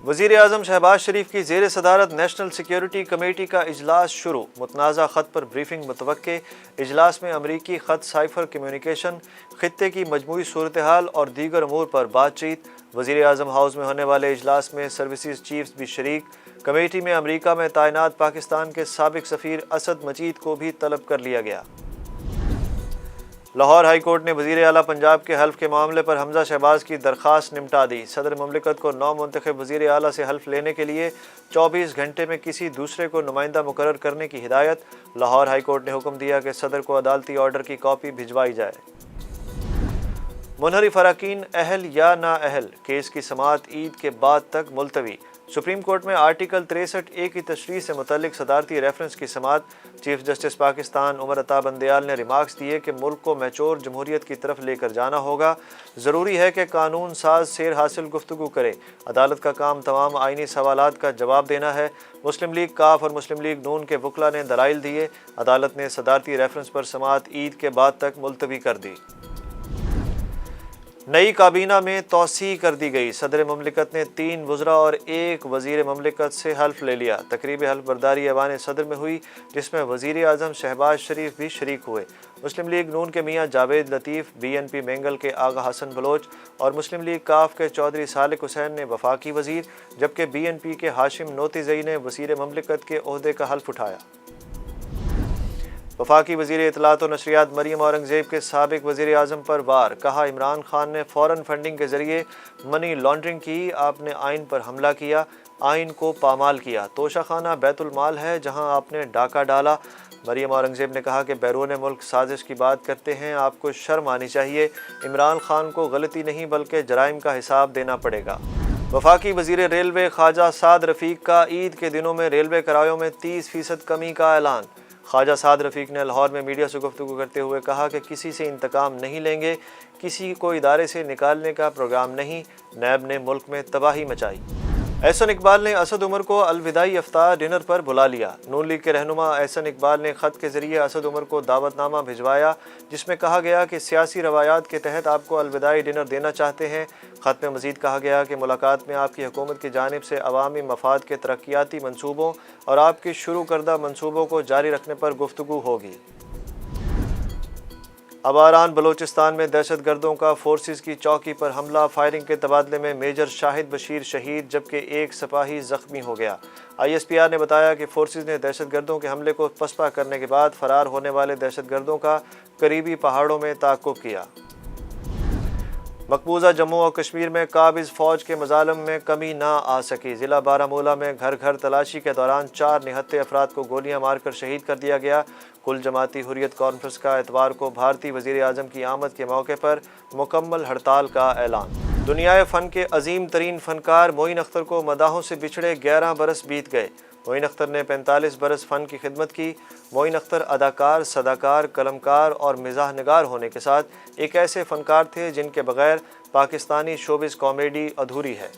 وزیر اعظم شہباز شریف کی زیر صدارت نیشنل سیکیورٹی کمیٹی کا اجلاس شروع، متنازع خط پر بریفنگ متوقع۔ اجلاس میں امریکی خط سائفر کمیونیکیشن، خطے کی مجموعی صورتحال اور دیگر امور پر بات چیت۔ وزیر اعظم ہاؤس میں ہونے والے اجلاس میں سروسز چیفز بھی شریک۔ کمیٹی میں امریکہ میں تعینات پاکستان کے سابق سفیر اسد مجید کو بھی طلب کر لیا گیا۔ لاہور ہائی کورٹ نے وزیر اعلیٰ پنجاب کے حلف کے معاملے پر حمزہ شہباز کی درخواست نمٹا دی۔ صدر مملکت کو نو منتخب وزیر اعلیٰ سے حلف لینے کے لیے 24 گھنٹے میں کسی دوسرے کو نمائندہ مقرر کرنے کی ہدایت۔ لاہور ہائی کورٹ نے حکم دیا کہ صدر کو عدالتی آرڈر کی کاپی بھجوائی جائے۔ منحرف اراکین اہل یا نااہل، کیس کی سماعت عید کے بعد تک ملتوی۔ سپریم کورٹ میں آرٹیکل 63(a) کی تشریح سے متعلق صدارتی ریفرنس کی سماعت۔ چیف جسٹس پاکستان عمر عطا بندیال نے ریمارکس دیے کہ ملک کو میچور جمہوریت کی طرف لے کر جانا ہوگا، ضروری ہے کہ قانون ساز سیر حاصل گفتگو کرے، عدالت کا کام تمام آئینی سوالات کا جواب دینا ہے۔ مسلم لیگ کاف اور مسلم لیگ نون کے وکلاء نے دلائل دیے، عدالت نے صدارتی ریفرنس پر سماعت عید کے بعد تک ملتوی کر دی۔ نئی کابینہ میں توسیع کر دی گئی، صدر مملکت نے 3 وزراء اور 1 وزیر مملکت سے حلف لے لیا۔ تقریب حلف برداری ایوان صدر میں ہوئی، جس میں وزیر اعظم شہباز شریف بھی شریک ہوئے۔ مسلم لیگ نون کے میاں جاوید لطیف، BNP مینگل کے آغا حسن بلوچ اور مسلم لیگ کاف کے چودھری صالح حسین نے وفاقی وزیر، جبکہ BNP کے ہاشم نوتیزئی نے وزیر مملکت کے عہدے کا حلف اٹھایا۔ وفاقی وزیر اطلاعات و نشریات مریم اورنگزیب کے سابق وزیر اعظم پر وار، کہا عمران خان نے فورن فنڈنگ کے ذریعے منی لانڈرنگ کی، آپ نے آئین پر حملہ کیا، آئین کو پامال کیا، توشہ خانہ بیت المال ہے جہاں آپ نے ڈاکہ ڈالا۔ مریم اورنگزیب نے کہا کہ بیرون ملک سازش کی بات کرتے ہیں، آپ کو شرم آنی چاہیے، عمران خان کو غلطی نہیں بلکہ جرائم کا حساب دینا پڑے گا۔ وفاقی وزیر ریلوے خواجہ سعد رفیق کا عید کے دنوں میں ریلوے کرایوں میں 30% کمی کا اعلان۔ خواجہ سعد رفیق نے لاہور میں میڈیا سے گفتگو کرتے ہوئے کہا کہ کسی سے انتقام نہیں لیں گے، کسی کو ادارے سے نکالنے کا پروگرام نہیں۔ نیب نے ملک میں تباہی مچائی۔ احسن اقبال نے اسد عمر کو الوداعی افطار ڈنر پر بلا لیا۔ نون لیگ کے رہنما احسن اقبال نے خط کے ذریعے اسد عمر کو دعوت نامہ بھجوایا، جس میں کہا گیا کہ سیاسی روایات کے تحت آپ کو الوداعی ڈنر دینا چاہتے ہیں۔ خط میں مزید کہا گیا کہ ملاقات میں آپ کی حکومت کی جانب سے عوامی مفاد کے ترقیاتی منصوبوں اور آپ کے شروع کردہ منصوبوں کو جاری رکھنے پر گفتگو ہوگی۔ اباران بلوچستان میں دہشت گردوں کا فورسز کی چوکی پر حملہ، فائرنگ کے تبادلے میں میجر شاہد بشیر شہید جبکہ 1 سپاہی زخمی ہو گیا۔ ISPR نے بتایا کہ فورسز نے دہشت گردوں کے حملے کو پسپا کرنے کے بعد فرار ہونے والے دہشت گردوں کا قریبی پہاڑوں میں تعاقب کیا۔ مقبوضہ جموں و کشمیر میں قابض فوج کے مظالم میں کمی نہ آ سکی، ضلع بارہمولہ میں گھر گھر تلاشی کے دوران 4 نہتے افراد کو گولیاں مار کر شہید کر دیا گیا۔ کل جماعتی حریت کانفرنس کا اتوار کو بھارتی وزیر اعظم کی آمد کے موقع پر مکمل ہڑتال کا اعلان۔ دنیائے فن کے عظیم ترین فنکار معین اختر کو مداحوں سے بچھڑے 11 برس بیت گئے۔ معین اختر نے 45 برس فن کی خدمت کی۔ معین اختر اداکار، صداکار، قلمکار اور مزاح نگار ہونے کے ساتھ ایک ایسے فنکار تھے جن کے بغیر پاکستانی شوبز کامیڈی ادھوری ہے۔